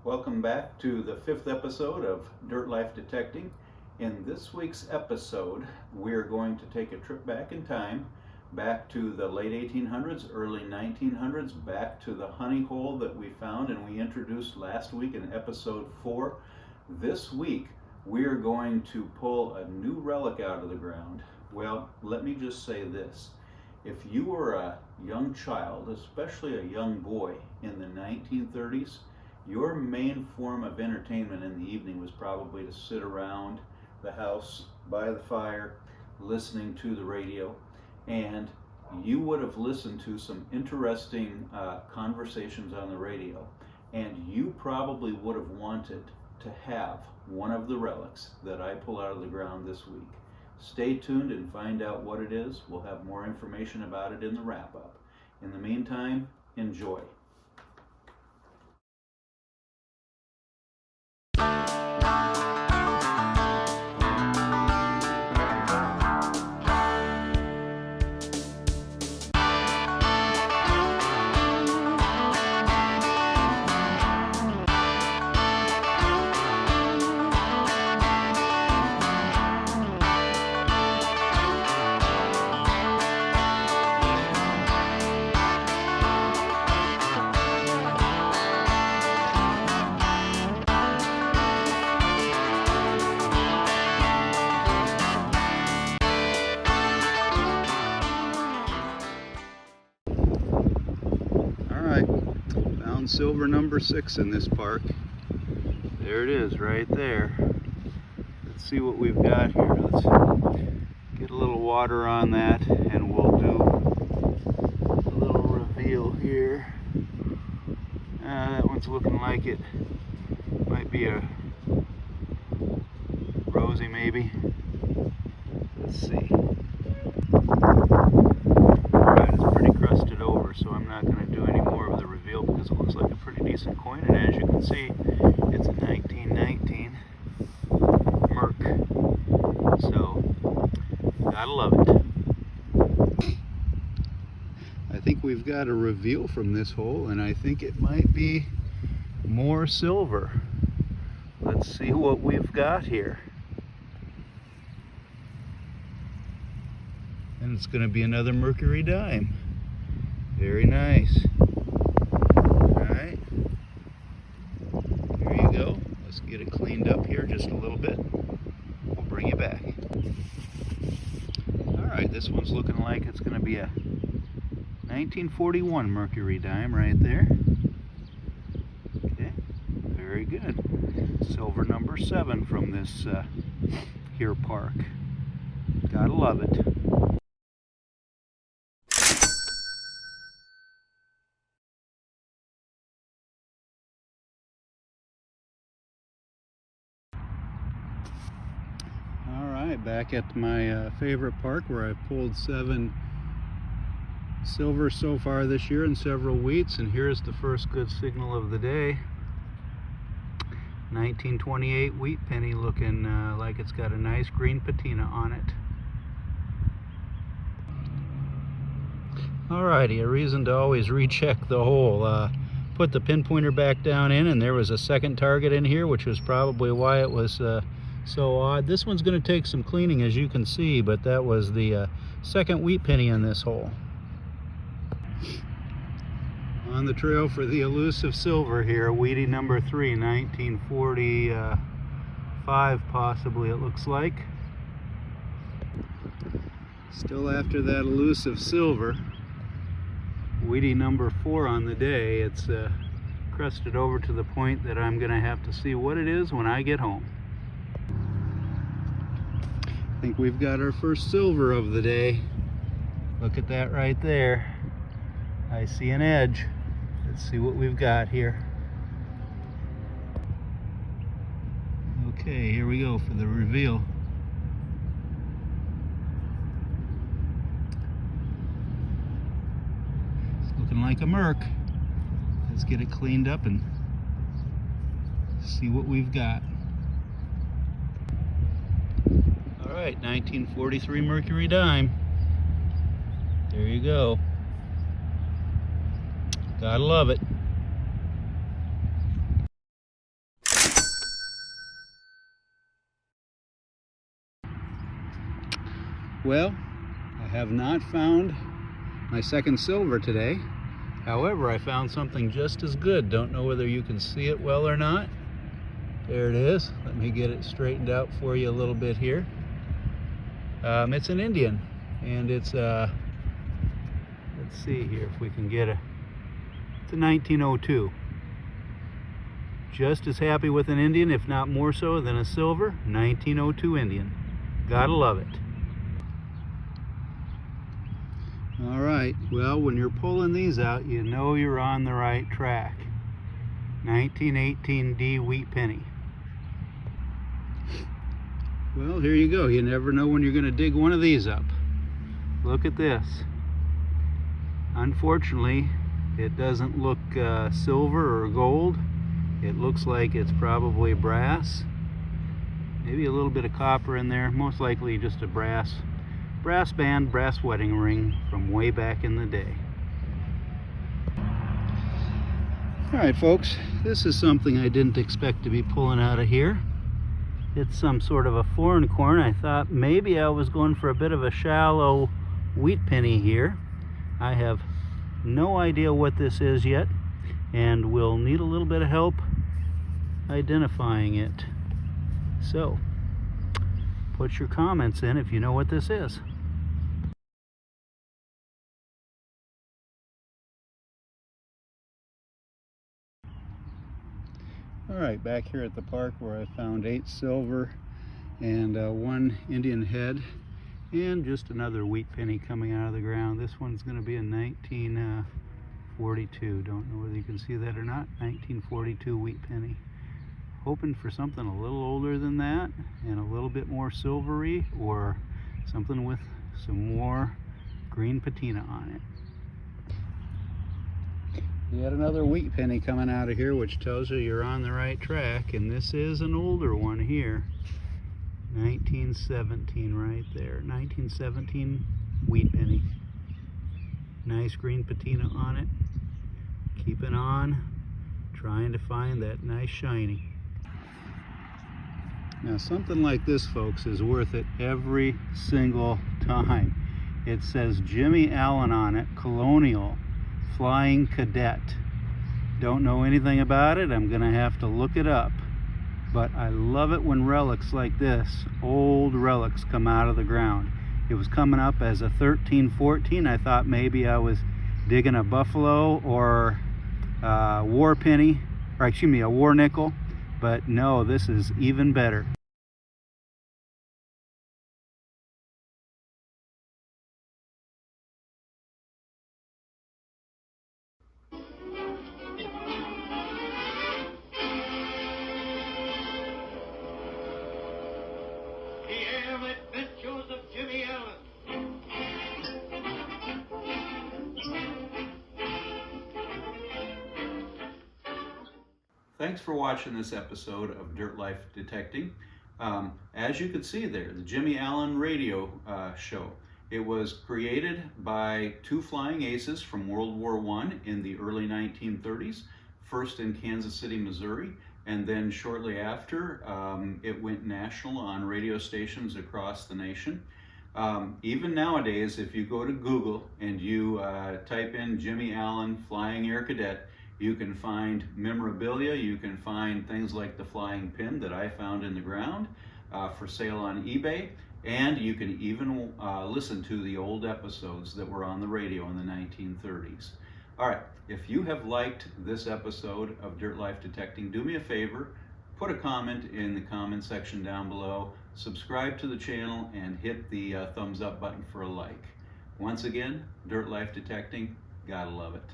Welcome back to the 5th episode of Dirt Life Detecting. In this week's episode, we're going to take a trip back in time, back to the late 1800s, early 1900s, back to the honey hole that we found and we introduced last week in episode 4. This week, we're going to pull a new relic out of the ground. Well, let me just say this. If you were a young child, especially a young boy in the 1930s, your main form of entertainment in the evening was probably to sit around the house by the fire listening to the radio, and you would have listened to some interesting conversations on the radio, and you probably would have wanted to have one of the relics that I pull out of the ground this week. Stay tuned and find out what it is. We'll have more information about it in the wrap-up. In the meantime, enjoy. Found silver number 6 in this park. There it is right there. Let's see what we've got here. Let's get a little water on that and we'll do a little reveal here. That one's looking like it might be a rosy maybe. Let's see. Alright, it's pretty crusted over, so I'm not going to do any more of the reveal because it looks like a pretty decent coin, and as you can see, it's a 1919 Merc. So, gotta love it. I think we've got a reveal from this hole, and I think it might be more silver. Let's see what we've got here. And it's going to be another mercury dime. Very nice. Alright. There you go. Let's get it cleaned up here just a little bit. We'll bring you back. Alright, this one's looking like it's going to be a 1941 mercury dime right there. Okay, very good. Silver number 7 from this here park. Gotta love it. Alright, back at my favorite park where I've pulled 7 silver so far this year and several wheats, and here's the first good signal of the day. 1928 wheat penny, looking like it's got a nice green patina on it. Alrighty, a reason to always recheck the hole. Put the pinpointer back down in, and there was a second target in here, which was probably why it was so odd. This one's going to take some cleaning, as you can see, but that was the second wheat penny in this hole. On the trail for the elusive silver here, Wheatie number 3, 1945 possibly, it looks like. Still after that elusive silver. Wheatie number 4 on the day. It's crusted over to the point that I'm going to have to see what it is when I get home. I think we've got our first silver of the day. Look at that right there. I see an edge. Let's see what we've got here. Okay, here we go for the reveal. It's looking like a Merc. Let's get it cleaned up and see what we've got. Alright, 1943 mercury dime. There you go. Gotta love it. Well, I have not found my second silver today. However, I found something just as good. Don't know whether you can see it well or not. There it is. Let me get it straightened out for you a little bit here. It's an Indian, and it's let's see here if we can get it's a 1902. Just as happy with an Indian, if not more so, than a silver 1902 Indian. Gotta love it. All right, well, when you're pulling these out, you know you're on the right track. 1918 D wheat penny. Well, here you go. You never know when you're going to dig one of these up. Look at this. Unfortunately, it doesn't look silver or gold. It looks like it's probably brass. Maybe a little bit of copper in there. Most likely just a brass band, brass wedding ring from way back in the day. All right, folks, this is something I didn't expect to be pulling out of here. It's some sort of a foreign corn. I thought maybe I was going for a bit of a shallow wheat penny here. I have no idea what this is yet, and we'll need a little bit of help identifying it. So, put your comments in if you know what this is. All right, back here at the park where I found 8 silver and 1 Indian head and just another wheat penny coming out of the ground. This one's going to be a 1942. Don't know whether you can see that or not. 1942 wheat penny. Hoping for something a little older than that and a little bit more silvery, or something with some more green patina on it. Yet another wheat penny coming out of here, which tells you you're on the right track, and this is an older one here. 1917 right there. 1917 wheat penny. Nice green patina on it. Keeping on, trying to find that nice shiny. Now something like this, folks, is worth it every single time. It says Jimmy Allen on it, Colonial Flying Cadet. Don't know anything about it. I'm gonna have to look it up. But I love it when relics like this, old relics, come out of the ground. It was coming up as a 1314. I thought maybe I was digging a buffalo or a war penny, or excuse me, a war nickel. But no, this is even better. Adventures of Jimmy Allen. Thanks for watching this episode of Dirt Life Detecting. As you can see there, the Jimmy Allen radio show. It was created by 2 flying aces from World War I in the early 1930s, first in Kansas City, Missouri, and then shortly after, it went national on radio stations across the nation. Even nowadays, if you go to Google and you type in Jimmy Allen Flying Air Cadet, you can find memorabilia, you can find things like the flying pin that I found in the ground for sale on eBay, and you can even listen to the old episodes that were on the radio in the 1930s. All right, if you have liked this episode of Dirt Life Detecting, do me a favor, put a comment in the comment section down below, subscribe to the channel, and hit the thumbs up button for a like. Once again, Dirt Life Detecting, gotta love it.